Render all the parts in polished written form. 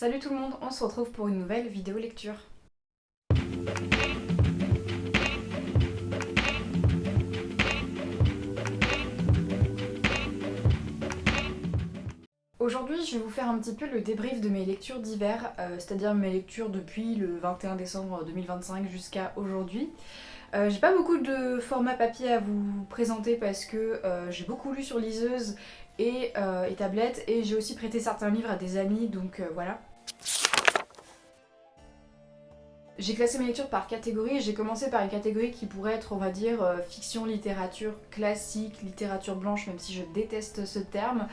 Salut tout le monde, on se retrouve pour une nouvelle vidéo lecture. Aujourd'hui, je vais vous faire un petit peu le débrief de mes lectures d'hiver, c'est-à-dire mes lectures depuis le 21 décembre 2025 jusqu'à aujourd'hui. J'ai pas beaucoup de format papier à vous présenter parce que j'ai beaucoup lu sur liseuse et tablette, et j'ai aussi prêté certains livres à des amis, donc voilà. J'ai classé mes lectures par catégorie. J'ai commencé par une catégorie qui pourrait être, on va dire, fiction, littérature classique, littérature blanche, même si je déteste ce terme.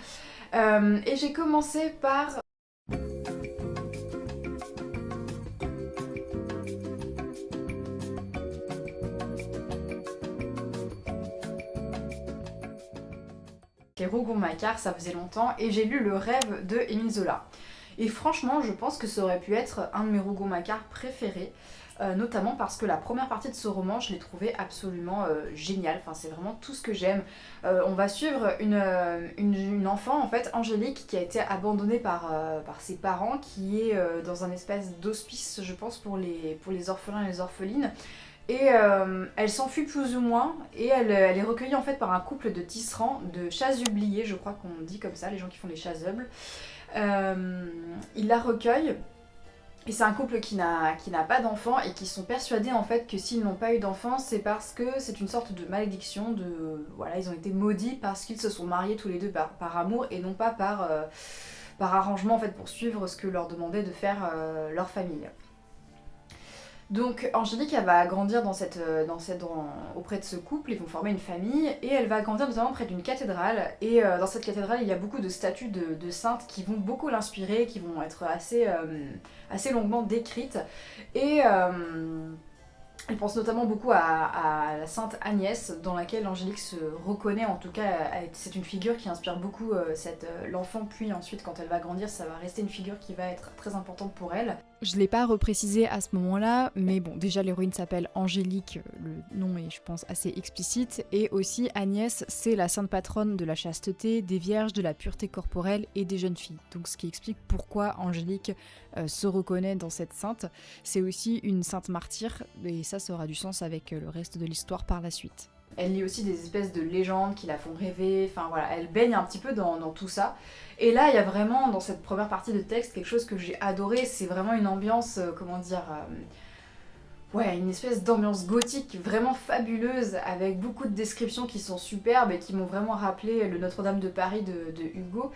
Et j'ai commencé par les Rougon-Macquart, ça faisait longtemps, et j'ai lu Le Rêve de Émile Zola. Et franchement, je pense que ça aurait pu être un de mes Rougon-Macquart préférés, notamment parce que la première partie de ce roman, je l'ai trouvé absolument géniale. Enfin, c'est vraiment tout ce que j'aime. On va suivre une enfant, en fait, Angélique, qui a été abandonnée par ses parents, qui est dans un espèce d'hospice, je pense, pour les orphelins et les orphelines. Et elle s'enfuit plus ou moins, et elle est recueillie en fait par un couple de tisserands, de chasubliers, je crois qu'on dit comme ça, les gens qui font les chasubles. Ils la recueillent, et c'est un couple qui n'a pas d'enfants, et qui sont persuadés en fait que s'ils n'ont pas eu d'enfants, c'est parce que c'est une sorte de malédiction, voilà, ils ont été maudits parce qu'ils se sont mariés tous les deux par amour, et non pas par arrangement en fait, pour suivre ce que leur demandait de faire leur famille. Donc Angélique, elle va grandir auprès de ce couple, ils vont former une famille, et elle va grandir notamment près d'une cathédrale, et dans cette cathédrale il y a beaucoup de statues de saintes qui vont beaucoup l'inspirer, qui vont être assez longuement décrites, et elle pense notamment beaucoup à la sainte Agnès, dans laquelle Angélique se reconnaît, en tout cas c'est une figure qui inspire beaucoup l'enfant, puis ensuite quand elle va grandir ça va rester une figure qui va être très importante pour elle. Je l'ai pas reprécisé à ce moment-là, mais bon, déjà l'héroïne s'appelle Angélique, le nom est je pense assez explicite, et aussi Agnès, c'est la sainte patronne de la chasteté, des vierges, de la pureté corporelle et des jeunes filles. Donc ce qui explique pourquoi Angélique se reconnaît dans cette sainte. C'est aussi une sainte martyre, et ça aura du sens avec le reste de l'histoire par la suite. Elle lit aussi des espèces de légendes qui la font rêver, enfin voilà, elle baigne un petit peu dans tout ça. Et là, il y a vraiment, dans cette première partie de texte, quelque chose que j'ai adoré, c'est vraiment une ambiance, ouais, une espèce d'ambiance gothique vraiment fabuleuse, avec beaucoup de descriptions qui sont superbes et qui m'ont vraiment rappelé le Notre-Dame de Paris de Hugo.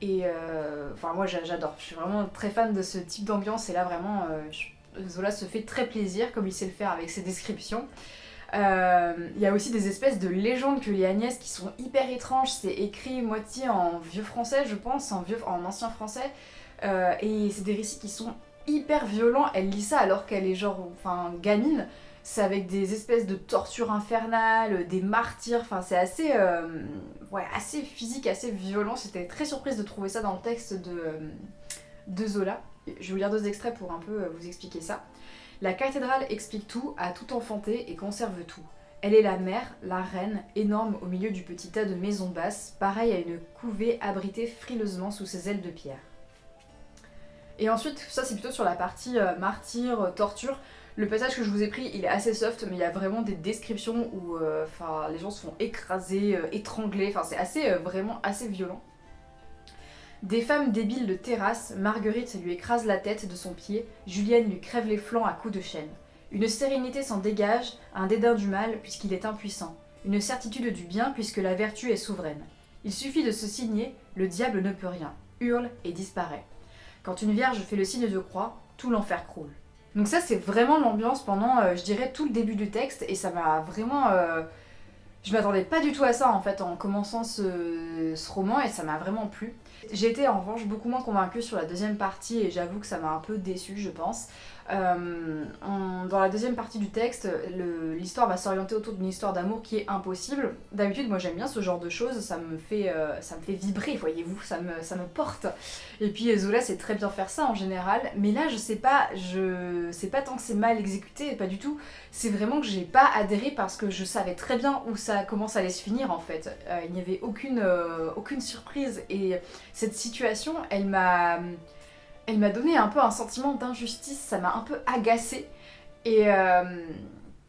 Et enfin, moi j'adore, je suis vraiment très fan de ce type d'ambiance, et là vraiment, Zola se fait très plaisir, comme il sait le faire avec ses descriptions. Il y a aussi des espèces de légendes que lit Agnès qui sont hyper étranges. C'est écrit moitié en vieux français, je pense, en ancien français. Et c'est des récits qui sont hyper violents. Elle lit ça alors qu'elle est gamine. C'est avec des espèces de tortures infernales, des martyrs. Enfin, c'est assez physique, assez violent. J'étais très surprise de trouver ça dans le texte de Zola. Je vais vous lire 2 extraits pour un peu vous expliquer ça. La cathédrale explique tout, a tout enfanté et conserve tout. Elle est la mère, la reine, énorme au milieu du petit tas de maisons basses, pareille à une couvée abritée frileusement sous ses ailes de pierre. Et ensuite, ça c'est plutôt sur la partie martyr, torture. Le passage que je vous ai pris, il est assez soft, mais il y a vraiment des descriptions où les gens se font écraser, étrangler, c'est vraiment assez violent. Des femmes débiles le terrassent, Marguerite lui écrase la tête de son pied, Julienne lui crève les flancs à coups de chaîne. Une sérénité s'en dégage, un dédain du mal puisqu'il est impuissant, une certitude du bien puisque la vertu est souveraine. Il suffit de se signer, le diable ne peut rien, hurle et disparaît. Quand une vierge fait le signe de croix, tout l'enfer croule. Donc ça c'est vraiment l'ambiance pendant, je dirais, tout le début du texte, et ça m'a vraiment... Je m'attendais pas du tout à ça en fait en commençant ce roman, et ça m'a vraiment plu. J'ai été en revanche beaucoup moins convaincue sur la deuxième partie, et j'avoue que ça m'a un peu déçue, je pense. Dans la deuxième partie du texte, l'histoire va s'orienter autour d'une histoire d'amour qui est impossible. D'habitude, moi j'aime bien ce genre de choses, ça me fait vibrer, voyez-vous, ça me porte. Et puis Zola sait très bien faire ça en général, mais là je sais pas tant que c'est mal exécuté, pas du tout. C'est vraiment que j'ai pas adhéré parce que je savais très bien comment ça allait se finir en fait. Il n'y avait aucune surprise, et cette situation, elle m'a elle m'a donné un peu un sentiment d'injustice, ça m'a un peu agacée. Et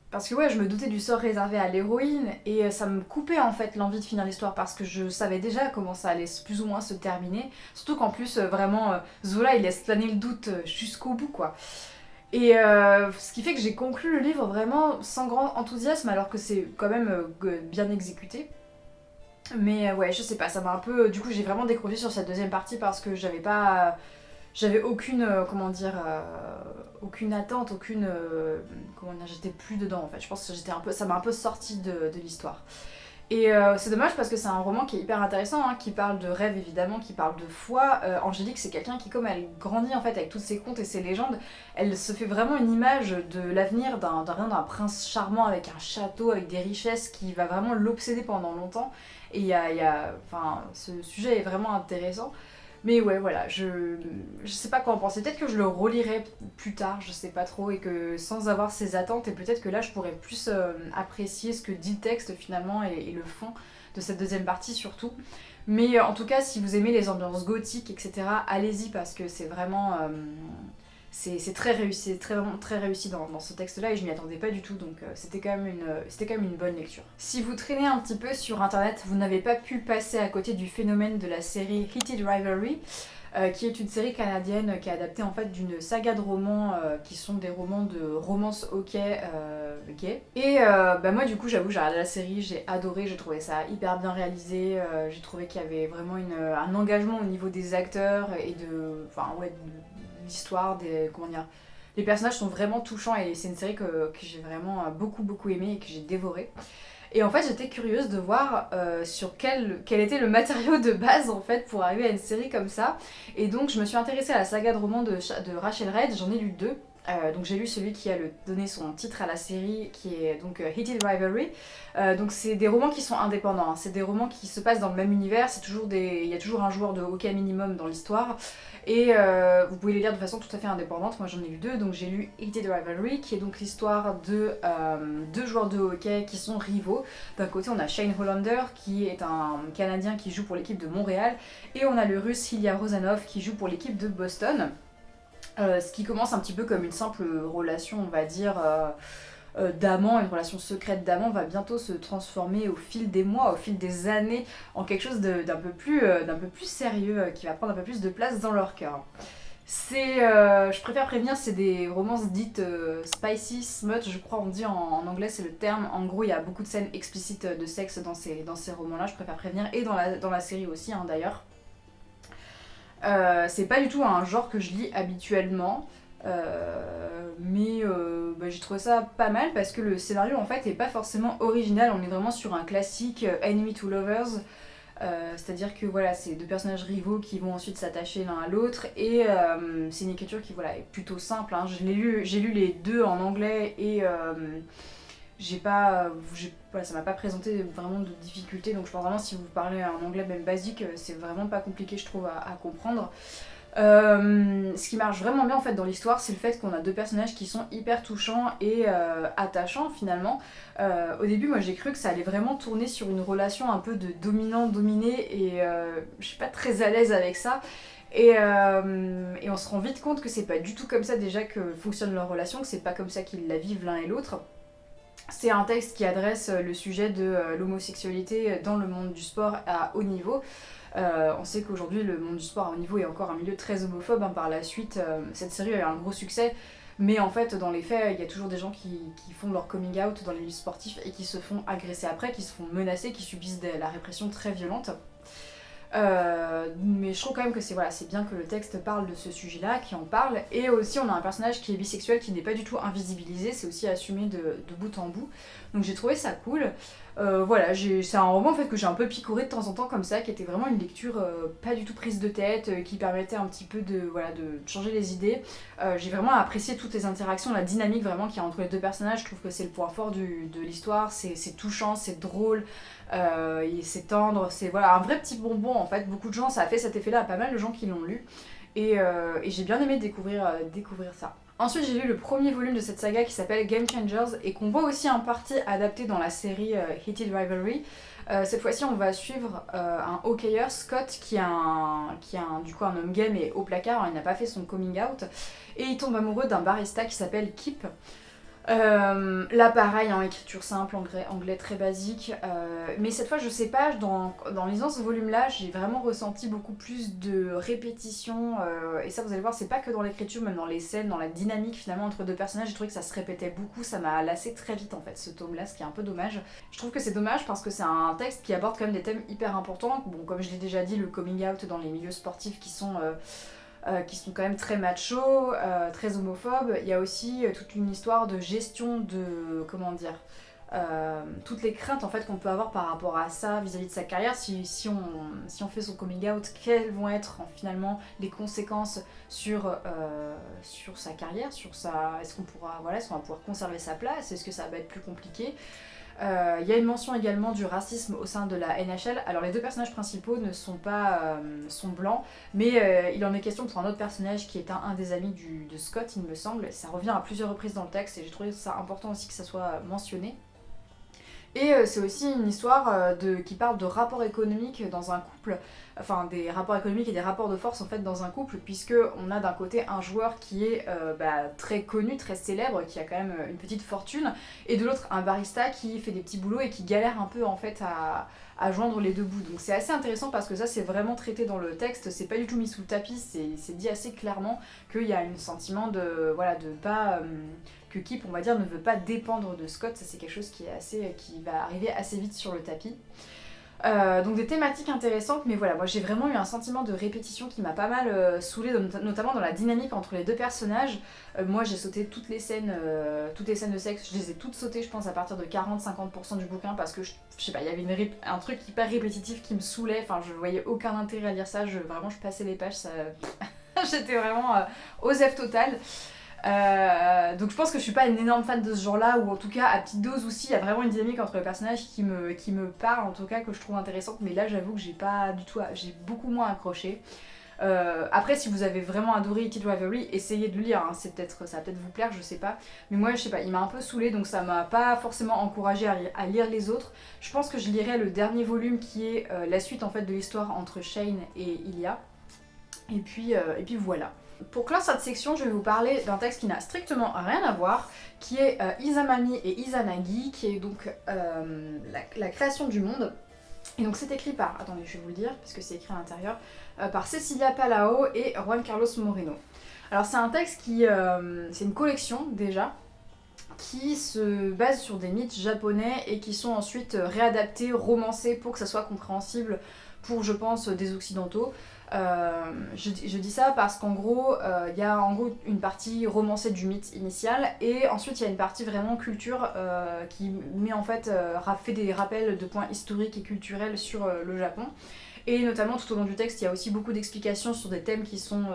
parce que ouais, je me doutais du sort réservé à l'héroïne et ça me coupait en fait l'envie de finir l'histoire parce que je savais déjà comment ça allait plus ou moins se terminer. Surtout qu'en plus, vraiment, Zola il laisse planer le doute jusqu'au bout quoi. Et ce qui fait que j'ai conclu le livre vraiment sans grand enthousiasme alors que c'est quand même bien exécuté. Mais ouais, je sais pas, ça m'a un peu. Du coup, j'ai vraiment décroché sur cette deuxième partie parce que j'avais pas. J'avais aucune. Comment dire. Aucune attente, aucune. Comment dire, j'étais plus dedans en fait. Je pense que j'étais un peu. Ça m'a un peu sorti de l'histoire. Et c'est dommage parce que c'est un roman qui est hyper intéressant, hein, qui parle de rêve évidemment, qui parle de foi. Angélique, c'est quelqu'un qui, comme elle grandit en fait avec tous ses contes et ses légendes, elle se fait vraiment une image de l'avenir d'un prince charmant avec un château, avec des richesses qui va vraiment l'obséder pendant longtemps. Et enfin, ce sujet est vraiment intéressant. Mais ouais, voilà, je sais pas quoi en penser. Peut-être que je le relirai plus tard, je sais pas trop, et que sans avoir ces attentes, et peut-être que là je pourrais plus apprécier ce que dit le texte finalement et le fond de cette deuxième partie surtout. Mais en tout cas, si vous aimez les ambiances gothiques, etc., allez-y parce que c'est vraiment. C'est très réussi, vraiment très réussi dans ce texte-là et je m'y attendais pas du tout, donc c'était quand même une bonne lecture. Si vous traînez un petit peu sur internet, vous n'avez pas pu passer à côté du phénomène de la série Heated Rivalry, qui est une série canadienne qui est adaptée en fait d'une saga de romans qui sont des romans de romance hockey gay. Et moi du coup j'avoue j'ai regardé la série, j'ai adoré, j'ai trouvé ça hyper bien réalisé, j'ai trouvé qu'il y avait vraiment un engagement au niveau des acteurs et de l'histoire, comment dire, les personnages sont vraiment touchants et c'est une série que j'ai vraiment beaucoup aimé et que j'ai dévoré. Et en fait j'étais curieuse de voir sur quel était le matériau de base en fait pour arriver à une série comme ça. Et donc je me suis intéressée à la saga de romans de Rachel Reid, j'en ai lu 2. Donc j'ai lu celui qui a donné son titre à la série qui est donc Heated Rivalry. Donc c'est des romans qui sont indépendants, hein. C'est des romans qui se passent dans le même univers, il y a toujours un joueur de hockey minimum dans l'histoire et vous pouvez les lire de façon tout à fait indépendante. Moi j'en ai lu 2, donc j'ai lu Heated Rivalry qui est donc l'histoire de 2 joueurs de hockey qui sont rivaux. D'un côté on a Shane Hollander qui est un Canadien qui joue pour l'équipe de Montréal et on a le Russe Ilya Rozanov qui joue pour l'équipe de Boston. Ce qui commence un petit peu comme une simple relation, on va dire, d'amant, une relation secrète d'amant, va bientôt se transformer au fil des mois, au fil des années, en quelque chose d'un peu plus sérieux, qui va prendre un peu plus de place dans leur cœur. Je préfère prévenir, c'est des romances dites spicy, smut, je crois on dit en anglais c'est le terme. En gros il y a beaucoup de scènes explicites de sexe dans ces romans-là, je préfère prévenir, et dans la série aussi hein, d'ailleurs. C'est pas du tout un genre que je lis habituellement, mais j'ai trouvé ça pas mal parce que le scénario en fait est pas forcément original, on est vraiment sur un classique enemy to lovers, c'est-à-dire que voilà, c'est 2 personnages rivaux qui vont ensuite s'attacher l'un à l'autre et c'est une écriture qui voilà, est plutôt simple, hein. J'ai lu les 2 en anglais et ça m'a pas présenté vraiment de difficultés, donc je pense vraiment si vous parlez un anglais même basique, c'est vraiment pas compliqué je trouve à comprendre. Ce qui marche vraiment bien en fait dans l'histoire, c'est le fait qu'on a 2 personnages qui sont hyper touchants et attachants finalement. Au début moi j'ai cru que ça allait vraiment tourner sur une relation un peu de dominant-dominé et je suis pas très à l'aise avec ça. Et on se rend vite compte que c'est pas du tout comme ça déjà que fonctionne leur relation, que c'est pas comme ça qu'ils la vivent l'un et l'autre. C'est un texte qui adresse le sujet de l'homosexualité dans le monde du sport à haut niveau. On sait qu'aujourd'hui le monde du sport à haut niveau est encore un milieu très homophobe, hein. Par la suite, cette série a eu un gros succès, mais en fait dans les faits, il y a toujours des gens qui font leur coming out dans les milieux sportifs et qui se font agresser après, qui se font menacer, qui subissent la répression très violente. Mais je trouve quand même que c'est bien que le texte parle de ce sujet-là, qui en parle, et aussi on a un personnage qui est bisexuel qui n'est pas du tout invisibilisé, c'est aussi assumé de bout en bout, donc j'ai trouvé ça cool. C'est un roman en fait que j'ai un peu picoré de temps en temps comme ça, qui était vraiment une lecture pas du tout prise de tête, qui permettait un petit peu de changer les idées. J'ai vraiment apprécié toutes les interactions, la dynamique vraiment qu'il y a entre les 2 personnages, je trouve que c'est le point fort de l'histoire, c'est touchant, c'est drôle, c'est tendre, c'est un vrai petit bonbon en fait. Beaucoup de gens, ça a fait cet effet-là à pas mal de gens qui l'ont lu, et j'ai bien aimé découvrir ça. Ensuite, j'ai lu le premier volume de cette saga qui s'appelle Game Changers et qu'on voit aussi en partie adapté dans la série Heated Rivalry. Cette fois-ci, on va suivre un hockeyeur, Scott, du coup un homme gay mais au placard, hein, il n'a pas fait son coming out, et il tombe amoureux d'un barista qui s'appelle Kip. Là pareil, en écriture simple, anglais très basique, mais cette fois je sais pas, dans lisant ce volume là j'ai vraiment ressenti beaucoup plus de répétition, et ça vous allez voir c'est pas que dans l'écriture, même dans les scènes, dans la dynamique finalement entre deux personnages, j'ai trouvé que ça se répétait beaucoup, ça m'a lassé très vite en fait ce tome là, ce qui est un peu dommage. Je trouve que c'est dommage parce que c'est un texte qui aborde quand même des thèmes hyper importants, bon comme je l'ai déjà dit, le coming out dans les milieux sportifs qui sont quand même très macho, très homophobes. Il y a aussi toute une histoire de gestion de, comment dire, toutes les craintes en fait qu'on peut avoir par rapport à ça vis-à-vis de sa carrière. Si on fait son coming out, quelles vont être finalement les conséquences sur sa carrière, est-ce qu'on va pouvoir conserver sa place, est-ce que ça va être plus compliqué. Il y a une mention également du racisme au sein de la NHL. Alors les deux personnages principaux ne sont pas sont blancs, mais il en est question pour un autre personnage qui est un des amis de Scott, il me semble. Ça revient à plusieurs reprises dans le texte et j'ai trouvé ça important aussi que ça soit mentionné. Et c'est aussi une histoire qui parle de rapports économiques dans un couple, enfin des rapports économiques et des rapports de force en fait dans un couple, puisque on a d'un côté un joueur qui est très connu, très célèbre, qui a quand même une petite fortune, et de l'autre un barista qui fait des petits boulots et qui galère un peu en fait à joindre les deux bouts. Donc c'est assez intéressant parce que ça c'est vraiment traité dans le texte, c'est pas du tout mis sous le tapis, c'est dit assez clairement qu'il y a un sentiment de pas que Kip, on va dire, ne veut pas dépendre de Scott. Ça c'est quelque chose qui va arriver assez vite sur le tapis. Donc des thématiques intéressantes, mais voilà, moi j'ai vraiment eu un sentiment de répétition qui m'a pas mal saoulée, notamment dans la dynamique entre les deux personnages. Moi j'ai sauté toutes les scènes de sexe, je les ai toutes sautées je pense à partir de 40-50% du bouquin parce que je sais pas, il y avait un truc hyper répétitif qui me saoulait, enfin je voyais aucun intérêt à lire ça, vraiment je passais les pages, ça... j'étais vraiment aux F total. Donc je pense que je suis pas une énorme fan de ce genre-là, ou en tout cas à petite dose aussi, il y a vraiment une dynamique entre les personnages qui me parle, en tout cas que je trouve intéressante, mais là j'avoue que j'ai beaucoup moins accroché. Après si vous avez vraiment adoré Heated Rivalry, essayez de le lire, hein, ça va peut-être vous plaire, je sais pas, mais moi je sais pas, il m'a un peu saoulée donc ça m'a pas forcément encouragée à lire les autres. Je pense que je lirai le dernier volume qui est la suite en fait de l'histoire entre Shane et Ilya, et puis voilà. Pour clore cette section, je vais vous parler d'un texte qui n'a strictement rien à voir, qui est Izamami et Izanagi, qui est donc la création du monde. Et donc c'est écrit par, attendez je vais vous le dire, parce que c'est écrit à l'intérieur, par Cecilia Palao et Juan Carlos Moreno. Alors c'est un texte c'est une collection déjà, qui se base sur des mythes japonais et qui sont ensuite réadaptés, romancés pour que ça soit compréhensible pour, je pense, des occidentaux. Je dis ça parce qu'en gros, il y a en gros une partie romancée du mythe initial et ensuite il y a une partie vraiment culture qui met en fait, fait des rappels de points historiques et culturels sur le Japon. Et notamment tout au long du texte, il y a aussi beaucoup d'explications sur des thèmes qui sont,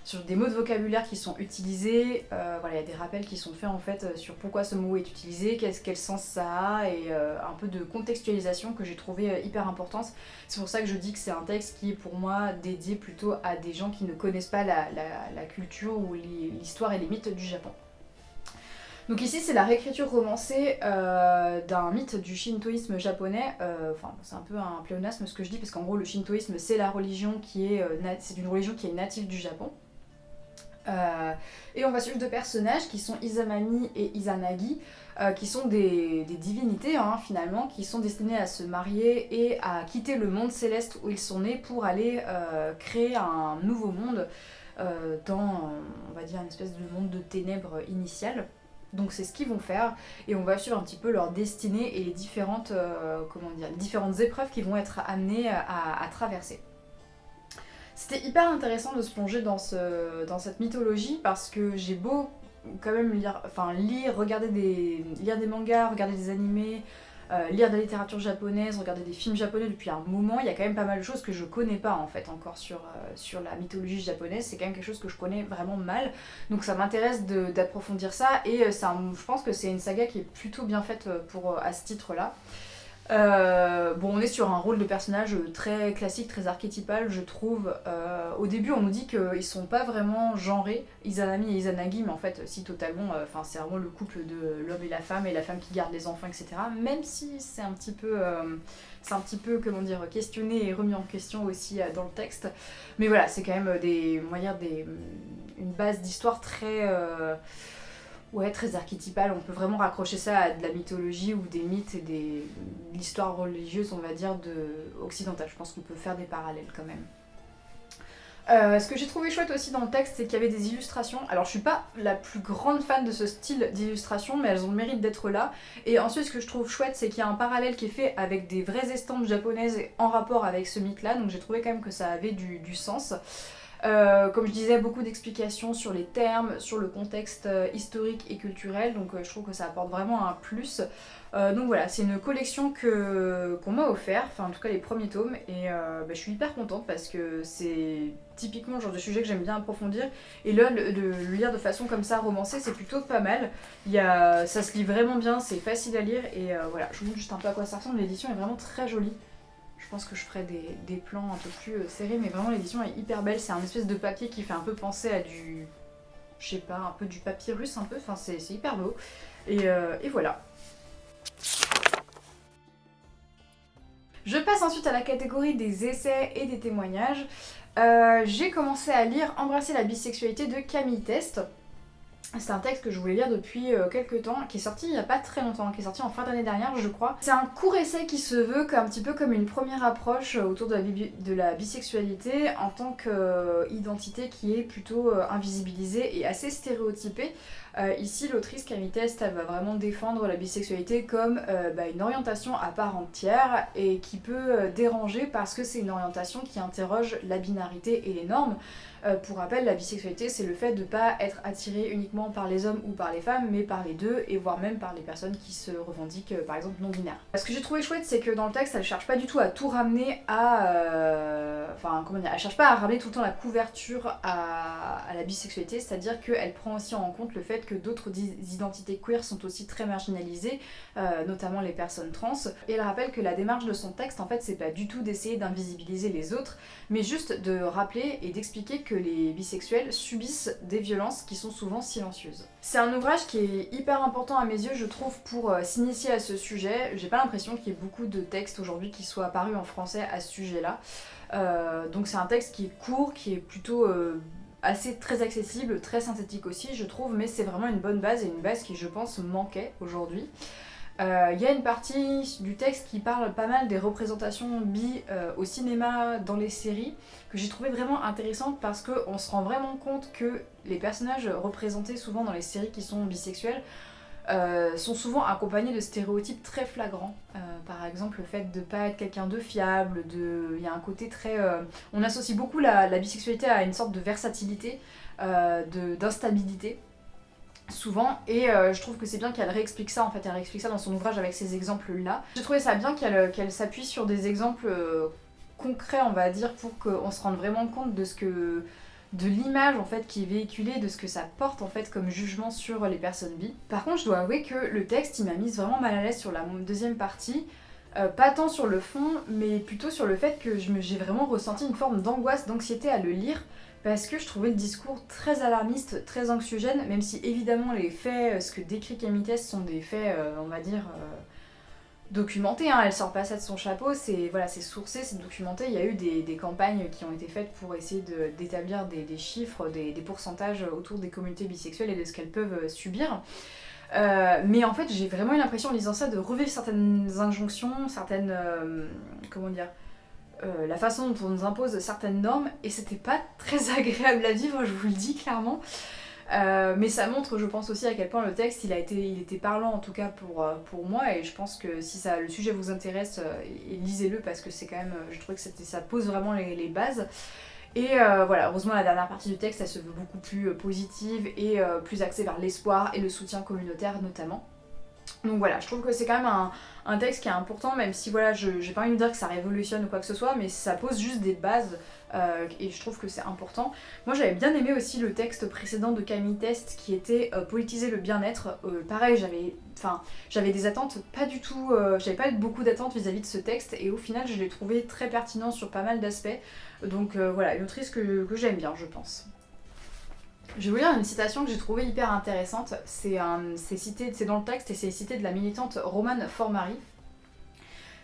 sur des mots de vocabulaire qui sont utilisés, il y a des rappels qui sont faits en fait sur pourquoi ce mot est utilisé, quel sens ça a, et un peu de contextualisation que j'ai trouvé hyper importante. C'est pour ça que je dis que c'est un texte qui est pour moi dédié plutôt à des gens qui ne connaissent pas la culture ou l'histoire et les mythes du Japon. Donc ici c'est la réécriture romancée d'un mythe du shintoïsme japonais, c'est un peu un pléonasme ce que je dis parce qu'en gros le shintoïsme c'est une religion qui est native du Japon. Et on va suivre deux personnages qui sont Izamami et Izanagi, qui sont des divinités finalement, qui sont destinées à se marier et à quitter le monde céleste où ils sont nés pour aller créer un nouveau monde dans, on va dire, une espèce de monde de ténèbres initial. Donc c'est ce qu'ils vont faire et on va suivre un petit peu leur destinée et les différentes épreuves qu'ils vont être amenés à traverser. C'était hyper intéressant de se plonger dans cette mythologie parce que j'ai beau quand même lire des mangas, regarder des animés, lire de la littérature japonaise, regarder des films japonais depuis un moment, il y a quand même pas mal de choses que je connais pas en fait encore sur la mythologie japonaise, c'est quand même quelque chose que je connais vraiment mal, donc ça m'intéresse d'approfondir ça et je pense que c'est une saga qui est plutôt bien faite à ce titre-là. Bon, on est sur un rôle de personnage très classique, très archétypal, je trouve. Au début, on nous dit qu'ils sont pas vraiment genrés, Izanami et Izanagi, mais en fait, si totalement, c'est vraiment le couple de l'homme et la femme qui garde les enfants, etc. Même si c'est un petit peu, comment dire, questionné et remis en question aussi dans le texte. Mais voilà, c'est quand même on va dire une base d'histoire très. Ouais, très archétypal, on peut vraiment raccrocher ça à de la mythologie ou des mythes et de l'histoire religieuse, on va dire, occidentale. Je pense qu'on peut faire des parallèles quand même. Ce que j'ai trouvé chouette aussi dans le texte, c'est qu'il y avait des illustrations. Alors je suis pas la plus grande fan de ce style d'illustration, mais elles ont le mérite d'être là. Et ensuite, ce que je trouve chouette, c'est qu'il y a un parallèle qui est fait avec des vraies estampes japonaises en rapport avec ce mythe-là, donc j'ai trouvé quand même que ça avait du sens. Comme je disais, beaucoup d'explications sur les termes, sur le contexte historique et culturel, donc je trouve que ça apporte vraiment un plus. Donc voilà, c'est une collection qu'on m'a offert, enfin en tout cas les premiers tomes, et je suis hyper contente parce que c'est typiquement le genre de sujet que j'aime bien approfondir, et là, le lire de façon comme ça, romancée, c'est plutôt pas mal. Ça se lit vraiment bien, c'est facile à lire, et voilà, je vous montre juste un peu à quoi ça ressemble, l'édition est vraiment très jolie. Je pense que je ferai des plans un peu plus serrés, mais vraiment l'édition est hyper belle. C'est un espèce de papier qui fait un peu penser à je sais pas, un peu du papyrus un peu. Enfin, c'est hyper beau. Et voilà. Je passe ensuite à la catégorie des essais et des témoignages. J'ai commencé à lire Embrasser la bisexualité de Camille Test. C'est un texte que je voulais lire depuis quelques temps, qui est sorti il n'y a pas très longtemps, qui est sorti en fin d'année dernière je crois. C'est un court essai qui se veut un petit peu comme une première approche autour de la bisexualité en tant qu'identité qui est plutôt invisibilisée et assez stéréotypée. Ici l'autrice Camille Test, elle va vraiment défendre la bisexualité comme une orientation à part entière et qui peut déranger parce que c'est une orientation qui interroge la binarité et les normes. Pour rappel, la bisexualité, c'est le fait de ne pas être attiré uniquement par les hommes ou par les femmes, mais par les deux, et voire même par les personnes qui se revendiquent, par exemple, non-binaires. Ce que j'ai trouvé chouette, c'est que dans le texte, elle cherche pas du tout à tout ramener elle cherche pas à ramener tout le temps la couverture à la bisexualité, c'est-à-dire qu'elle prend aussi en compte le fait que d'autres identités queer sont aussi très marginalisées, notamment les personnes trans, et elle rappelle que la démarche de son texte, en fait, c'est pas du tout d'essayer d'invisibiliser les autres, mais juste de rappeler et d'expliquer que les bisexuels subissent des violences qui sont souvent silencieuses. C'est un ouvrage qui est hyper important à mes yeux, je trouve, pour s'initier à ce sujet. J'ai pas l'impression qu'il y ait beaucoup de textes aujourd'hui qui soient apparus en français à ce sujet-là. Donc c'est un texte qui est court, qui est plutôt assez très accessible, très synthétique aussi, je trouve, mais c'est vraiment une bonne base et une base qui, je pense, manquait aujourd'hui. Il y a une partie du texte qui parle pas mal des représentations bi au cinéma, dans les séries, que j'ai trouvé vraiment intéressante parce qu'on se rend vraiment compte que les personnages représentés souvent dans les séries qui sont bisexuels sont souvent accompagnés de stéréotypes très flagrants. Par exemple, le fait de pas être quelqu'un de fiable, il y a un côté très... on associe beaucoup la bisexualité à une sorte de versatilité, d'instabilité. Souvent, et je trouve que c'est bien qu'elle réexplique ça, en fait, elle réexplique ça dans son ouvrage avec ces exemples-là. J'ai trouvé ça bien qu'elle s'appuie sur des exemples concrets, on va dire, pour qu'on se rende vraiment compte de l'image en fait qui est véhiculée, de ce que ça porte en fait comme jugement sur les personnes bi. Par contre, je dois avouer que le texte, il m'a mise vraiment mal à l'aise sur la deuxième partie. Pas tant sur le fond, mais plutôt sur le fait que j'ai vraiment ressenti une forme d'angoisse, d'anxiété à le lire, parce que je trouvais le discours très alarmiste, très anxiogène, même si évidemment les faits, ce que décrit Camille Test sont des faits, on va dire, documentés, hein. Elle sort pas ça de son chapeau, c'est sourcé, c'est documenté, il y a eu des campagnes qui ont été faites pour essayer d'établir des chiffres, des pourcentages autour des communautés bisexuelles et de ce qu'elles peuvent subir. Mais en fait, j'ai vraiment eu l'impression en lisant ça de revivre certaines injonctions, certaines... la façon dont on nous impose certaines normes, et c'était pas très agréable à vivre, je vous le dis clairement. Mais ça montre, je pense aussi, à quel point le texte il était parlant, en tout cas pour moi, et je pense que si le sujet vous intéresse, lisez-le parce que c'est quand même, je trouve que ça pose vraiment les bases. Et voilà, heureusement la dernière partie du texte elle se veut beaucoup plus positive et plus axée vers l'espoir et le soutien communautaire notamment. Donc voilà, je trouve que c'est quand même un texte qui est important, même si voilà, j'ai pas envie de dire que ça révolutionne ou quoi que ce soit, mais ça pose juste des bases et je trouve que c'est important. Moi j'avais bien aimé aussi le texte précédent de Camille Test qui était politiser le bien-être. Pareil, j'avais des attentes pas du tout, j'avais pas beaucoup d'attentes vis-à-vis de ce texte et au final je l'ai trouvé très pertinent sur pas mal d'aspects. Donc voilà, une autrice que j'aime bien, je pense. Je vais vous lire une citation que j'ai trouvée hyper intéressante. C'est dans le texte et c'est cité de la militante Romane Formari.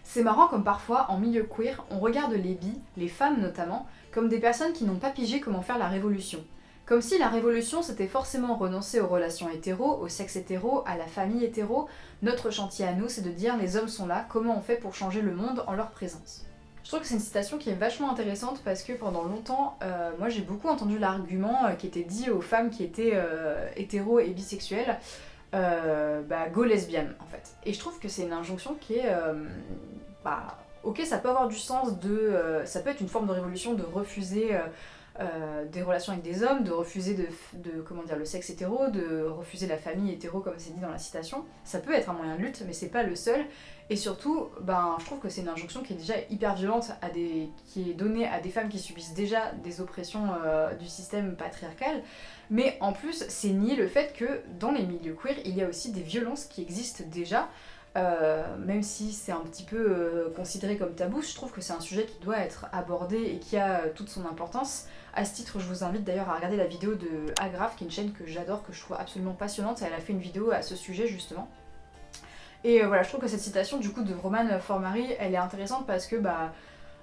C'est marrant comme parfois, en milieu queer, on regarde les bi, les femmes notamment, comme des personnes qui n'ont pas pigé comment faire la révolution. Comme si la révolution c'était forcément renoncer aux relations hétéros, au sexe hétéro, à la famille hétéro. Notre chantier à nous c'est de dire les hommes sont là, comment on fait pour changer le monde en leur présence. Je trouve que c'est une citation qui est vachement intéressante parce que pendant longtemps, moi j'ai beaucoup entendu l'argument qui était dit aux femmes qui étaient hétéros et bisexuelles, go lesbienne en fait. Et je trouve que c'est une injonction qui est, ok ça peut avoir du sens ça peut être une forme de révolution de refuser des relations avec des hommes, de refuser le sexe hétéro, de refuser la famille hétéro comme c'est dit dans la citation. Ça peut être un moyen de lutte, mais c'est pas le seul. Et surtout, je trouve que c'est une injonction qui est déjà hyper violente, qui est donnée à des femmes qui subissent déjà des oppressions du système patriarcal. Mais en plus, c'est nier le fait que dans les milieux queer, il y a aussi des violences qui existent déjà. Même si c'est un petit peu considéré comme tabou, je trouve que c'est un sujet qui doit être abordé et qui a toute son importance. À ce titre, je vous invite d'ailleurs à regarder la vidéo de Agraf, qui est une chaîne que j'adore, que je trouve absolument passionnante. Elle a fait une vidéo à ce sujet justement. Et voilà, je trouve que cette citation du coup de Romane Formari, elle est intéressante parce que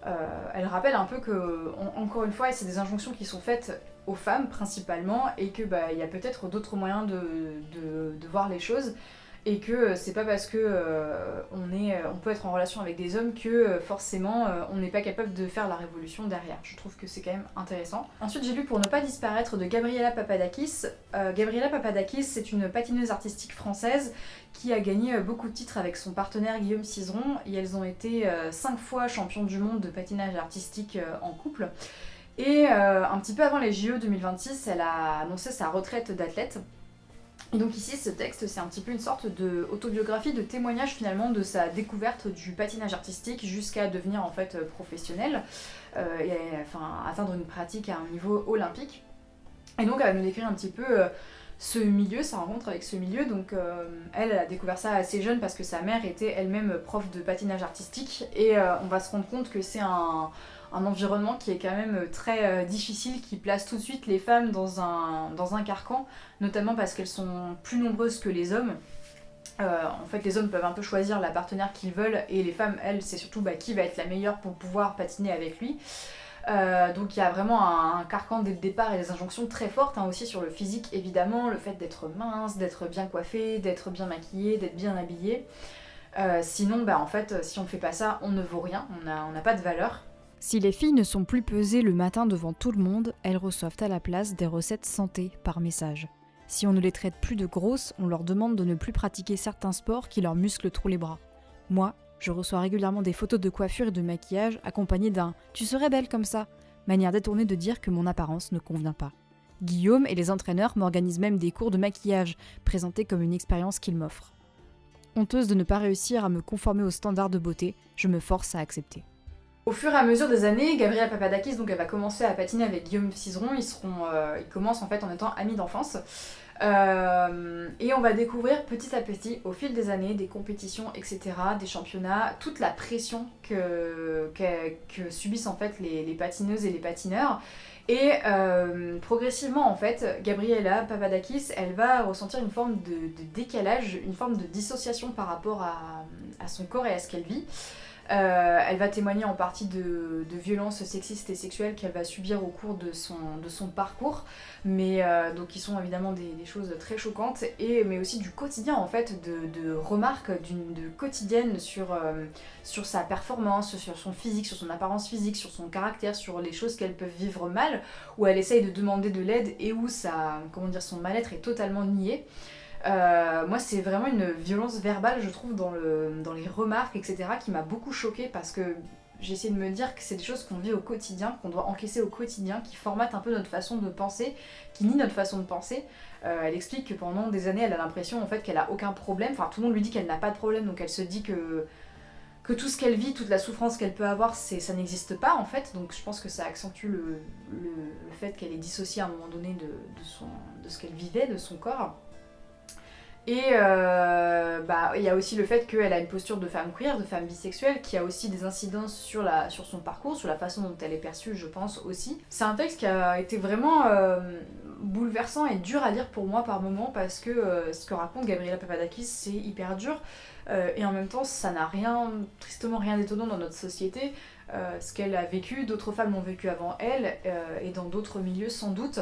elle rappelle un peu que, encore une fois, c'est des injonctions qui sont faites aux femmes principalement et que il y a peut-être d'autres moyens de voir les choses. Et que c'est pas parce que on peut être en relation avec des hommes que forcément on n'est pas capable de faire la révolution derrière. Je trouve que c'est quand même intéressant. Ensuite j'ai lu Pour ne pas disparaître de Gabriela Papadakis. Gabriela Papadakis c'est une patineuse artistique française qui a gagné beaucoup de titres avec son partenaire Guillaume Cizeron et elles ont été 5 fois championnes du monde de patinage artistique en couple. Et un petit peu avant les JO 2026, elle a annoncé sa retraite d'athlète. Et donc ici, ce texte, c'est un petit peu une sorte d'autobiographie, de témoignage finalement de sa découverte du patinage artistique jusqu'à devenir en fait professionnelle et atteindre une pratique à un niveau olympique. Et donc elle va nous décrire un petit peu ce milieu, sa rencontre avec ce milieu. Donc elle a découvert ça assez jeune parce que sa mère était elle-même prof de patinage artistique et on va se rendre compte que c'est un environnement qui est quand même très difficile, qui place tout de suite les femmes dans un carcan, notamment parce qu'elles sont plus nombreuses que les hommes. En fait, les hommes peuvent un peu choisir la partenaire qu'ils veulent, et les femmes, elles, c'est surtout qui va être la meilleure pour pouvoir patiner avec lui. Donc il y a vraiment un carcan dès le départ et des injonctions très fortes aussi sur le physique, évidemment, le fait d'être mince, d'être bien coiffée, d'être bien maquillée, d'être bien habillée. Sinon, en fait, si on fait pas ça, on ne vaut rien, on n'a pas de valeur. Si les filles ne sont plus pesées le matin devant tout le monde, elles reçoivent à la place des recettes santé par message. Si on ne les traite plus de grosses, on leur demande de ne plus pratiquer certains sports qui leur musclent trop les bras. Moi, je reçois régulièrement des photos de coiffure et de maquillage accompagnées d'un « tu serais belle comme ça », manière détournée de dire que mon apparence ne convient pas. Guillaume et les entraîneurs m'organisent même des cours de maquillage, présentés comme une expérience qu'ils m'offrent. Honteuse de ne pas réussir à me conformer aux standards de beauté, je me force à accepter. Au fur et à mesure des années, Gabriela Papadakis, donc elle va commencer à patiner avec Guillaume Cizeron. Ils commencent en fait en étant amis d'enfance. Et on va découvrir petit à petit, au fil des années, des compétitions, etc., des championnats, toute la pression que subissent en fait les patineuses et les patineurs. Et progressivement, en fait, Gabriela Papadakis, elle va ressentir une forme de décalage, une forme de dissociation par rapport à son corps et à ce qu'elle vit. Elle va témoigner en partie de violences sexistes et sexuelles qu'elle va subir au cours de son parcours, mais donc qui sont évidemment des choses très choquantes, mais aussi du quotidien en fait, de remarques quotidiennes sur sa performance, sur son physique, sur son apparence physique, sur son caractère, sur les choses qu'elles peuvent vivre mal, où elle essaye de demander de l'aide et où son mal-être est totalement nié. Moi c'est vraiment une violence verbale je trouve dans les remarques etc qui m'a beaucoup choquée parce que j'ai essayé de me dire que c'est des choses qu'on vit au quotidien, qu'on doit encaisser au quotidien, qui formatent un peu notre façon de penser, qui nient notre façon de penser. Elle explique que pendant des années elle a l'impression en fait qu'elle a aucun problème, enfin tout le monde lui dit qu'elle n'a pas de problème donc elle se dit que tout ce qu'elle vit, toute la souffrance qu'elle peut avoir, ça n'existe pas en fait. Donc je pense que ça accentue le fait qu'elle est dissociée à un moment donné de ce qu'elle vivait, de son corps. Et il y a aussi le fait qu'elle a une posture de femme queer, de femme bisexuelle, qui a aussi des incidences sur son parcours, sur la façon dont elle est perçue, je pense aussi. C'est un texte qui a été vraiment bouleversant et dur à lire pour moi par moments, parce que ce que raconte Gabriela Papadakis, c'est hyper dur. Et en même temps, ça n'a tristement rien d'étonnant dans notre société. Ce qu'elle a vécu, d'autres femmes l'ont vécu avant elle, et dans d'autres milieux sans doute.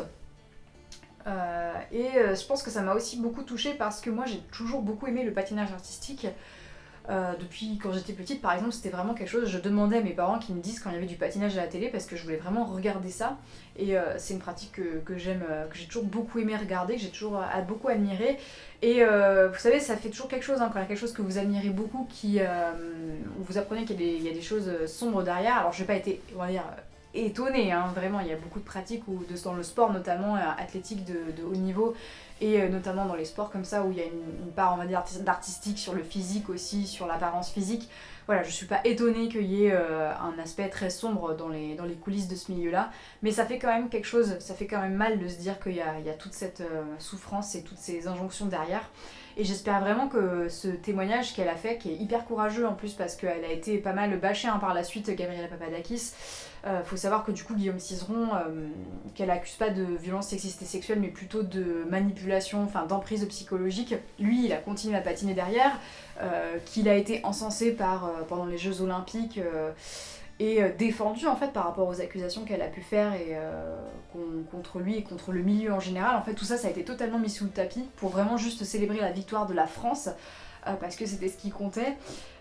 Je pense que ça m'a aussi beaucoup touchée parce que moi j'ai toujours beaucoup aimé le patinage artistique. Depuis quand j'étais petite par exemple, c'était vraiment quelque chose, je demandais à mes parents qu'ils me disent quand il y avait du patinage à la télé parce que je voulais vraiment regarder ça. Et c'est une pratique que j'aime, que j'ai toujours beaucoup aimé regarder, que j'ai toujours beaucoup admiré. Et vous savez, ça fait toujours quelque chose quand il y a quelque chose que vous admirez beaucoup, où vous apprenez qu'il y a des choses sombres derrière. Alors je n'ai pas été, on va dire, étonnée, vraiment, il y a beaucoup de pratiques dans le sport notamment athlétique de haut niveau, et notamment dans les sports comme ça où il y a une part, on va dire, d'artistique sur le physique aussi, sur l'apparence physique. Voilà, je suis pas étonnée qu'il y ait un aspect très sombre dans les coulisses de ce milieu-là, mais ça fait quand même quelque chose, ça fait quand même mal de se dire qu'il y a toute cette souffrance et toutes ces injonctions derrière. Et j'espère vraiment que ce témoignage qu'elle a fait, qui est hyper courageux en plus parce qu'elle a été pas mal bâchée par la suite, Gabriela Papadakis. Faut savoir que du coup Guillaume Cizeron, qu'elle accuse pas de violence sexiste et sexuelle mais plutôt de manipulation, d'emprise psychologique, lui il a continué à patiner derrière, qu'il a été encensé pendant les Jeux Olympiques et défendu en fait par rapport aux accusations qu'elle a pu faire et contre lui et contre le milieu en général. En fait tout ça a été totalement mis sous le tapis pour vraiment juste célébrer la victoire de la France. Parce que c'était ce qui comptait.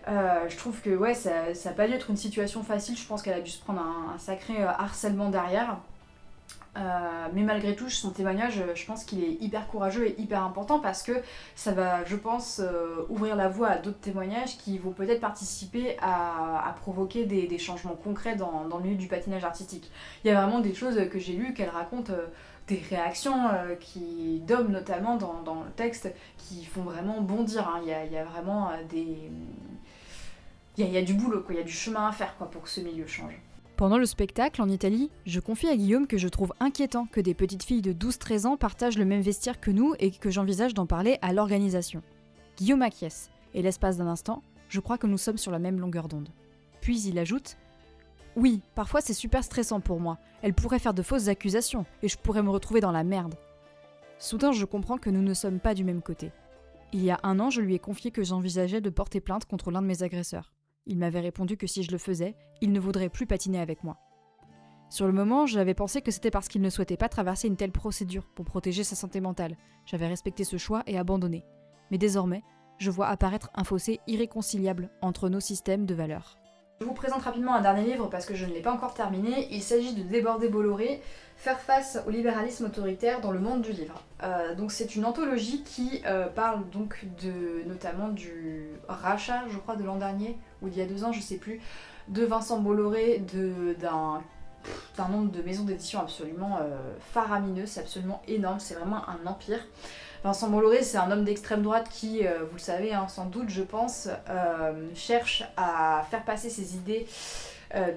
Je trouve que ouais, ça n'a pas dû être une situation facile, je pense qu'elle a dû se prendre un sacré harcèlement derrière. Mais malgré tout, son témoignage, je pense qu'il est hyper courageux et hyper important parce que ça va, je pense, ouvrir la voie à d'autres témoignages qui vont peut-être participer à provoquer des changements concrets dans le milieu du patinage artistique. Il y a vraiment des choses que j'ai lues, qu'elle raconte, des réactions d'hommes notamment dans le texte qui font vraiment bondir. Il y a vraiment il y a du boulot, il y a du chemin à faire pour que ce milieu change. Pendant le spectacle, en Italie, je confie à Guillaume que je trouve inquiétant que des petites filles de 12-13 ans partagent le même vestiaire que nous et que j'envisage d'en parler à l'organisation. Guillaume acquiesce, et l'espace d'un instant, je crois que nous sommes sur la même longueur d'onde. Puis il ajoute « Oui, parfois c'est super stressant pour moi, elle pourrait faire de fausses accusations, et je pourrais me retrouver dans la merde. » Soudain, je comprends que nous ne sommes pas du même côté. Il y a 1 an, je lui ai confié que j'envisageais de porter plainte contre l'un de mes agresseurs. Il m'avait répondu que si je le faisais, il ne voudrait plus patiner avec moi. Sur le moment, j'avais pensé que c'était parce qu'il ne souhaitait pas traverser une telle procédure pour protéger sa santé mentale. J'avais respecté ce choix et abandonné. Mais désormais, je vois apparaître un fossé irréconciliable entre nos systèmes de valeurs. Je vous présente rapidement un dernier livre parce que je ne l'ai pas encore terminé. Il s'agit de Débordé Bolloré, faire face au libéralisme autoritaire dans le monde du livre. Donc c'est une anthologie qui parle donc notamment du rachat, je crois, de l'an dernier, ou d'il y a 2 ans, je sais plus, de Vincent Bolloré, d'un nombre de maisons d'édition absolument faramineux, c'est absolument énorme, c'est vraiment un empire. Vincent Bolloré, c'est un homme d'extrême droite qui, vous le savez sans doute, je pense, cherche à faire passer ses idées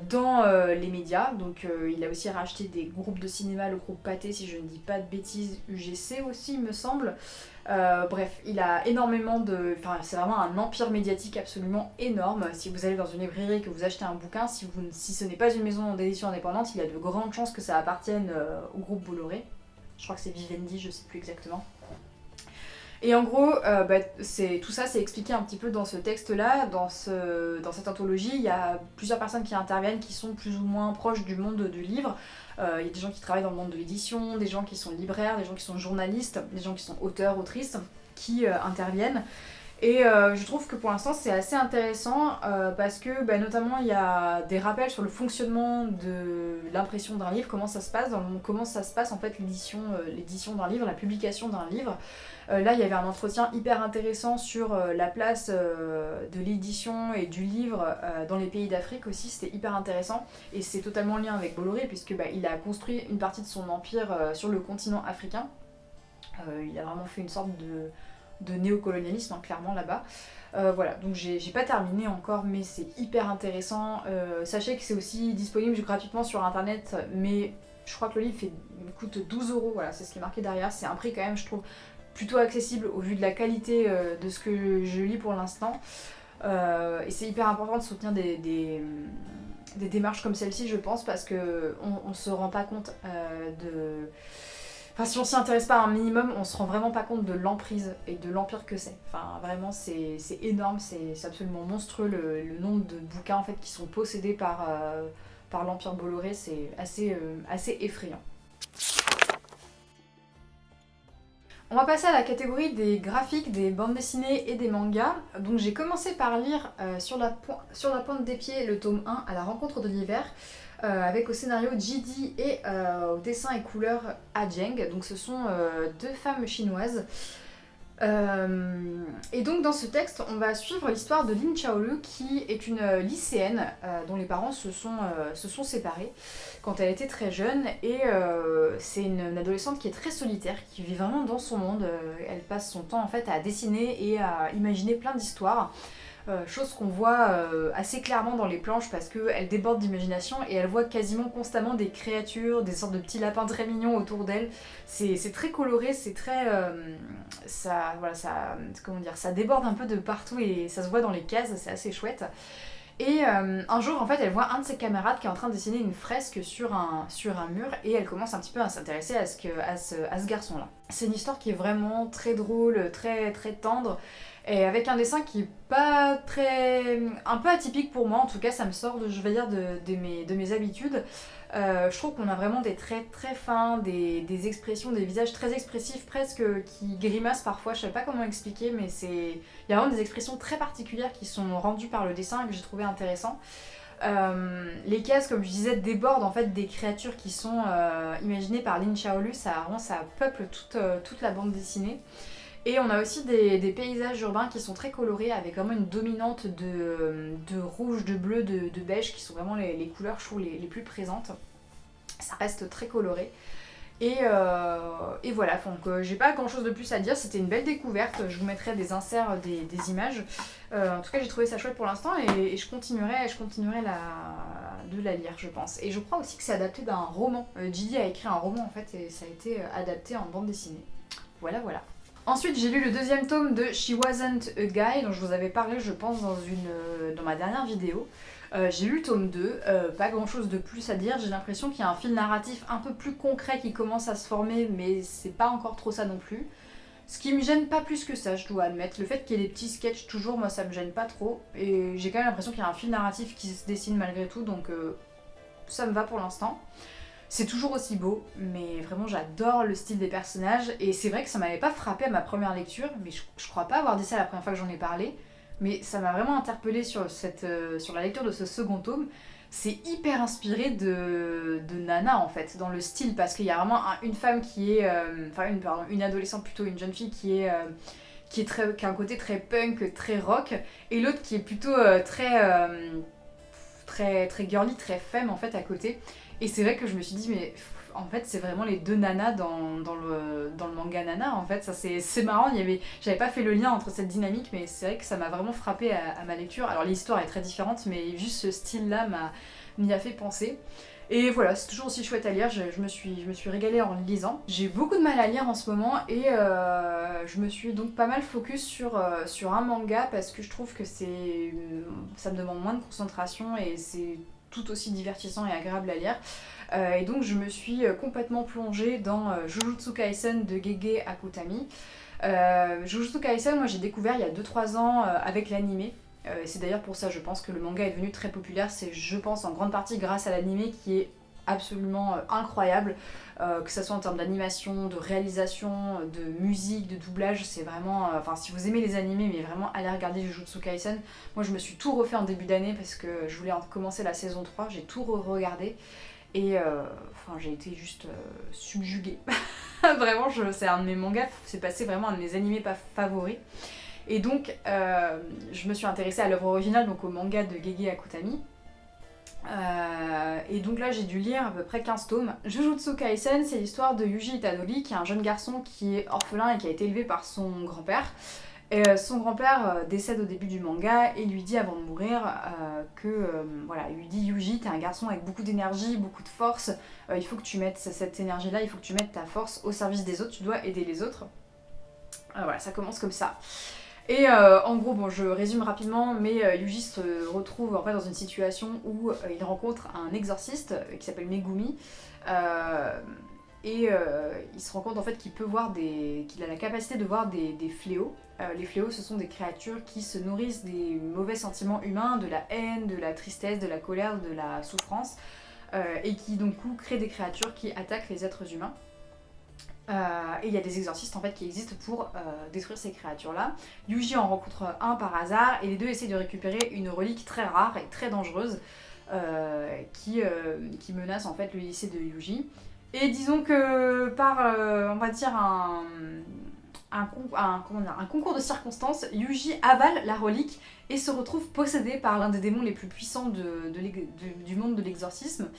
dans les médias. Donc il a aussi racheté des groupes de cinéma, le groupe Pathé, si je ne dis pas de bêtises, UGC aussi, il me semble. Bref, il a énormément c'est vraiment un empire médiatique absolument énorme. Si vous allez dans une librairie et que vous achetez un bouquin, si ce n'est pas une maison d'édition indépendante, il y a de grandes chances que ça appartienne au groupe Bolloré. Je crois que c'est Vivendi, je sais plus exactement. Et en gros, tout ça c'est expliqué un petit peu dans ce texte-là, dans cette anthologie. Il y a plusieurs personnes qui interviennent qui sont plus ou moins proches du monde du livre. Il y a des gens qui travaillent dans le monde de l'édition, des gens qui sont libraires, des gens qui sont journalistes, des gens qui sont auteurs, autrices, qui interviennent. Et je trouve que pour l'instant c'est assez intéressant parce que notamment il y a des rappels sur le fonctionnement de l'impression d'un livre, comment ça se passe en fait l'édition d'un livre, la publication d'un livre. Là il y avait un entretien hyper intéressant sur la place de l'édition et du livre dans les pays d'Afrique aussi, c'était hyper intéressant et c'est totalement en lien avec Bolloré puisque il a construit une partie de son empire sur le continent africain. Il a vraiment fait une sorte de néocolonialisme, hein, clairement là-bas. Voilà, donc j'ai pas terminé encore, mais c'est hyper intéressant. Sachez que c'est aussi disponible gratuitement sur internet, mais je crois que le livre coûte 12 €, voilà, c'est ce qui est marqué derrière. C'est un prix quand même, je trouve, plutôt accessible au vu de la qualité de ce que je lis pour l'instant. Et c'est hyper important de soutenir des démarches comme celle-ci, je pense, parce que on se rend pas compte de... Enfin, si on s'y intéresse pas un minimum, on se rend vraiment pas compte de l'emprise et de l'empire que c'est. Enfin, vraiment, c'est énorme, c'est absolument monstrueux le nombre de bouquins en fait qui sont possédés par l'Empire Bolloré, c'est assez effrayant. On va passer à la catégorie des graphiques, des bandes dessinées et des mangas. Donc j'ai commencé par lire sur la pointe des pieds le tome 1 à la rencontre de l'hiver, avec au scénario JD et au dessin et couleurs Ajeng. Donc ce sont deux femmes chinoises. Et donc dans ce texte, on va suivre l'histoire de Lin Xiaolu, qui est une lycéenne dont les parents se sont séparés quand elle était très jeune, et c'est une adolescente qui est très solitaire, qui vit vraiment dans son monde. Elle passe son temps en fait à dessiner et à imaginer plein d'histoires. Chose qu'on voit assez clairement dans les planches parce qu'elle déborde d'imagination et elle voit quasiment constamment des créatures, des sortes de petits lapins très mignons autour d'elle. C'est très coloré, c'est très... ça déborde un peu de partout et ça se voit dans les cases, c'est assez chouette. Et un jour, en fait, elle voit un de ses camarades qui est en train de dessiner une fresque sur un mur et elle commence un petit peu à s'intéresser à ce garçon-là. C'est une histoire qui est vraiment très drôle, très, très tendre. Et avec un dessin qui est pas très... un peu atypique pour moi, en tout cas ça me sort de mes habitudes. Je trouve qu'on a vraiment des traits très fins, des expressions, des visages très expressifs, presque qui grimacent parfois, je sais pas comment expliquer, mais il y a vraiment des expressions très particulières qui sont rendues par le dessin et que j'ai trouvé intéressant. Les cases, comme je disais, débordent en fait des créatures qui sont imaginées par Lin Xiaolu, ça peuple toute la bande dessinée. Et on a aussi des paysages urbains qui sont très colorés avec vraiment une dominante de rouge, de bleu, de beige qui sont vraiment les couleurs, je trouve, les plus présentes. Ça reste très coloré. Et voilà, donc j'ai pas grand chose de plus à dire, c'était une belle découverte, je vous mettrai des inserts, des images. En tout cas j'ai trouvé ça chouette pour l'instant et je continuerai de la lire, je pense. Et je crois aussi que c'est adapté d'un roman. Gilly a écrit un roman en fait et ça a été adapté en bande dessinée. Voilà. Ensuite, j'ai lu le deuxième tome de She Wasn't a Guy, dont je vous avais parlé, je pense, dans ma dernière vidéo. J'ai lu le tome 2, pas grand chose de plus à dire, j'ai l'impression qu'il y a un fil narratif un peu plus concret qui commence à se former, mais c'est pas encore trop ça non plus. Ce qui me gêne pas plus que ça, je dois admettre. Le fait qu'il y ait des petits sketchs toujours, moi ça me gêne pas trop, et j'ai quand même l'impression qu'il y a un fil narratif qui se dessine malgré tout, donc ça me va pour l'instant. C'est toujours aussi beau, mais vraiment j'adore le style des personnages, et c'est vrai que ça m'avait pas frappé à ma première lecture, mais je crois pas avoir dit ça la première fois que j'en ai parlé, mais ça m'a vraiment interpellée sur la lecture de ce second tome. C'est hyper inspiré de Nana en fait, dans le style, parce qu'il y a vraiment une femme qui est... une adolescente plutôt, une jeune fille qui a un côté très punk, très rock, et l'autre qui est plutôt très girly, très femme en fait à côté. Et c'est vrai que je me suis dit, mais en fait, c'est vraiment les deux nanas dans le manga Nana, en fait. Ça, c'est marrant, j'avais pas fait le lien entre cette dynamique, mais c'est vrai que ça m'a vraiment frappé à ma lecture. Alors, l'histoire est très différente, mais juste ce style-là m'y a fait penser. Et voilà, c'est toujours aussi chouette à lire, je me suis régalée en le lisant. J'ai beaucoup de mal à lire en ce moment, et je me suis donc pas mal focus sur un manga, parce que je trouve que ça me demande moins de concentration, et c'est tout aussi divertissant et agréable à lire. Et donc je me suis complètement plongée dans Jujutsu Kaisen de Gege Akutami. Jujutsu Kaisen, moi j'ai découvert il y a 2-3 ans avec l'animé. Et c'est d'ailleurs pour ça, je pense que le manga est devenu très populaire. C'est, je pense, en grande partie grâce à l'animé qui est absolument incroyable. Que ce soit en termes d'animation, de réalisation, de musique, de doublage, c'est vraiment... si vous aimez les animés, mais vraiment allez regarder Jujutsu Kaisen. Moi je me suis tout refait en début d'année parce que je voulais commencer la saison 3, j'ai tout regardé. Et j'ai été juste subjuguée. Vraiment, c'est un de mes mangas, c'est passé vraiment un de mes animés favoris. Et donc, je me suis intéressée à l'œuvre originale, donc au manga de Gege Akutami. Et donc là j'ai dû lire à peu près 15 tomes. Jujutsu Kaisen, c'est l'histoire de Yuji Itadori, qui est un jeune garçon qui est orphelin et qui a été élevé par son grand-père. Et son grand-père décède au début du manga et lui dit avant de mourir voilà, il lui dit Yuji, t'es un garçon avec beaucoup d'énergie, beaucoup de force, il faut que tu mettes cette énergie-là, il faut que tu mettes ta force au service des autres, tu dois aider les autres. Voilà, ça commence comme ça. Et en gros, bon, je résume rapidement, mais Yuji se retrouve en fait dans une situation où il rencontre un exorciste qui s'appelle Megumi. Et il se rend compte en fait qu'il a la capacité de voir des fléaux. Les fléaux, ce sont des créatures qui se nourrissent des mauvais sentiments humains, de la haine, de la tristesse, de la colère, de la souffrance, et qui donc créent des créatures qui attaquent les êtres humains. Et il y a des exorcistes en fait qui existent pour détruire ces créatures-là. Yuji en rencontre un par hasard et les deux essayent de récupérer une relique très rare et très dangereuse qui menace en fait le lycée de Yuji. Et disons que par, on va dire, un concours de circonstances, Yuji avale la relique et se retrouve possédé par l'un des démons les plus puissants du monde de l'exorcisme.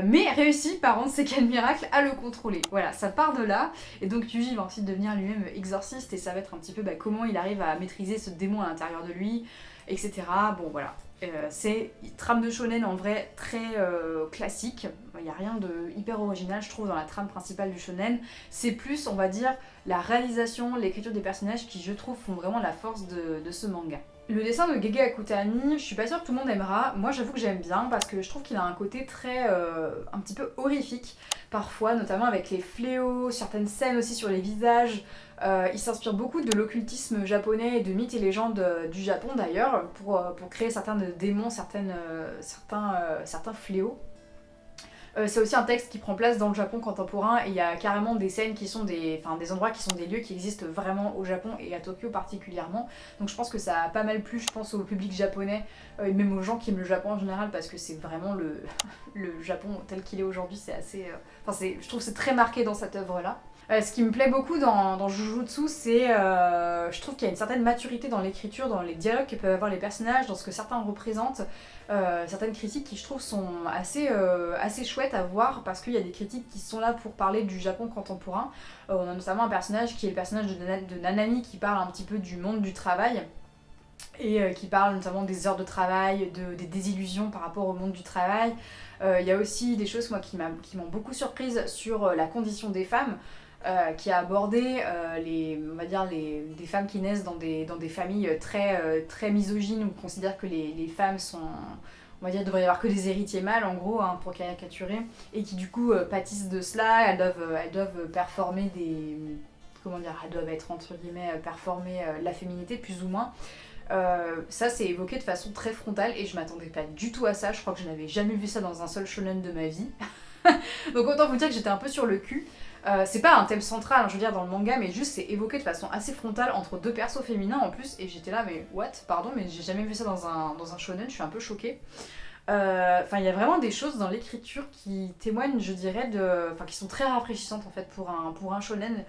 Mais réussit par un quel miracle à le contrôler. Voilà, ça part de là. Et donc Yuji va ensuite devenir lui-même exorciste et ça va être un petit peu comment il arrive à maîtriser ce démon à l'intérieur de lui, etc. Bon voilà. C'est une trame de shonen en vrai très classique. Il n'y a rien de hyper original je trouve dans la trame principale du shonen. C'est plus on va dire la réalisation, l'écriture des personnages qui je trouve font vraiment la force de ce manga. Le dessin de Gege Akutami, je suis pas sûre que tout le monde aimera. Moi j'avoue que j'aime bien parce que je trouve qu'il a un côté très un petit peu horrifique parfois, notamment avec les fléaux, certaines scènes aussi sur les visages. Il s'inspire beaucoup de l'occultisme japonais et de mythes et légendes du Japon d'ailleurs pour créer certains démons, certains fléaux. C'est aussi un texte qui prend place dans le Japon contemporain et il y a carrément des scènes qui sont des endroits qui sont des lieux qui existent vraiment au Japon et à Tokyo particulièrement. Donc je pense que ça a pas mal plu, je pense, au public japonais et même aux gens qui aiment le Japon en général parce que c'est vraiment le Japon tel qu'il est aujourd'hui, c'est assez... je trouve que c'est très marqué dans cette œuvre-là. Ce qui me plaît beaucoup dans Jujutsu, c'est je trouve qu'il y a une certaine maturité dans l'écriture, dans les dialogues que peuvent avoir les personnages, dans ce que certains représentent, certaines critiques qui je trouve sont assez chouettes à voir parce qu'il y a des critiques qui sont là pour parler du Japon contemporain. On a notamment un personnage qui est le personnage de Nanami qui parle un petit peu du monde du travail et qui parle notamment des heures de travail, des désillusions par rapport au monde du travail. Il y a aussi des choses moi, qui m'ont beaucoup surprise sur la condition des femmes. Qui a abordé des femmes qui naissent dans des familles très misogynes où on considère que les femmes sont, on va dire, il devrait y avoir que des héritiers mâles en gros pour caricaturer et qui du coup pâtissent de cela, elles doivent performer elles doivent être entre guillemets performer la féminité plus ou moins. Ça c'est évoqué de façon très frontale et je m'attendais pas du tout à ça, je crois que je n'avais jamais vu ça dans un seul shonen de ma vie. Donc autant vous dire que j'étais un peu sur le cul. C'est pas un thème central, je veux dire, dans le manga, mais juste c'est évoqué de façon assez frontale entre deux persos féminins en plus, et j'étais là, mais what? Pardon, mais j'ai jamais vu ça dans un shonen, je suis un peu choquée. Il y a vraiment des choses dans l'écriture qui témoignent, je dirais, qui sont très rafraîchissantes en fait pour un shonen.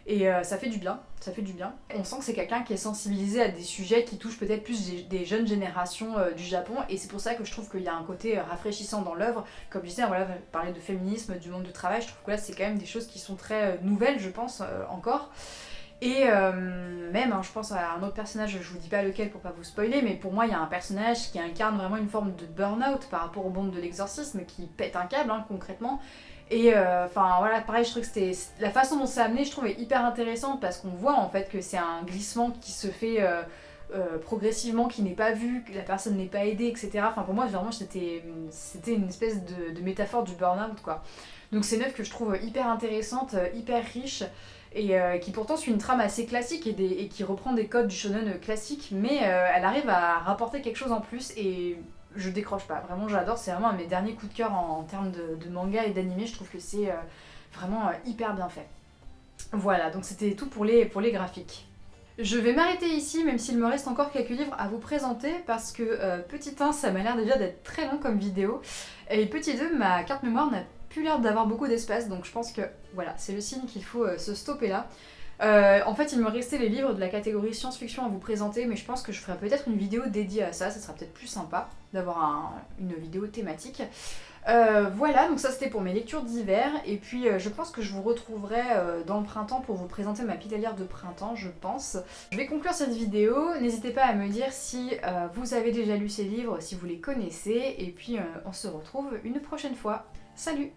Et ça fait du bien, ça fait du bien. On sent que c'est quelqu'un qui est sensibilisé à des sujets qui touchent peut-être plus des jeunes générations du Japon, et c'est pour ça que je trouve qu'il y a un côté rafraîchissant dans l'œuvre. Comme je disais, voilà, parler de féminisme, du monde du travail, je trouve que là c'est quand même des choses qui sont très nouvelles, je pense, encore. Et même, je pense à un autre personnage, je vous dis pas lequel pour pas vous spoiler, mais pour moi il y a un personnage qui incarne vraiment une forme de burn-out par rapport au monde de l'exorcisme, qui pète un câble concrètement. Et voilà, pareil, je trouve que c'était la façon dont c'est amené, je trouve est hyper intéressante parce qu'on voit en fait que c'est un glissement qui se fait progressivement, qui n'est pas vu, que la personne n'est pas aidée, etc. Pour moi vraiment c'était une espèce de métaphore du burn-out quoi. Donc c'est une œuvre que je trouve hyper intéressante, hyper riche et qui pourtant suit une trame assez classique et qui reprend des codes du shonen classique, mais elle arrive à rapporter quelque chose en plus et je décroche pas, vraiment j'adore, c'est vraiment un de mes derniers coups de cœur en termes de manga et d'animé, je trouve que c'est vraiment hyper bien fait. Voilà, donc c'était tout pour les graphiques. Je vais m'arrêter ici, même s'il me reste encore quelques livres à vous présenter, parce que petit 1, ça m'a l'air déjà d'être très long comme vidéo, et petit 2, ma carte mémoire n'a plus l'air d'avoir beaucoup d'espace, donc je pense que voilà, c'est le signe qu'il faut se stopper là. En fait, il me restait les livres de la catégorie science-fiction à vous présenter, mais je pense que je ferai peut-être une vidéo dédiée à ça sera peut-être plus sympa d'avoir une vidéo thématique. Voilà, donc ça c'était pour mes lectures d'hiver, et puis je pense que je vous retrouverai dans le printemps pour vous présenter ma pile à lire de printemps, je pense. Je vais conclure cette vidéo, n'hésitez pas à me dire si vous avez déjà lu ces livres, si vous les connaissez, et puis on se retrouve une prochaine fois. Salut!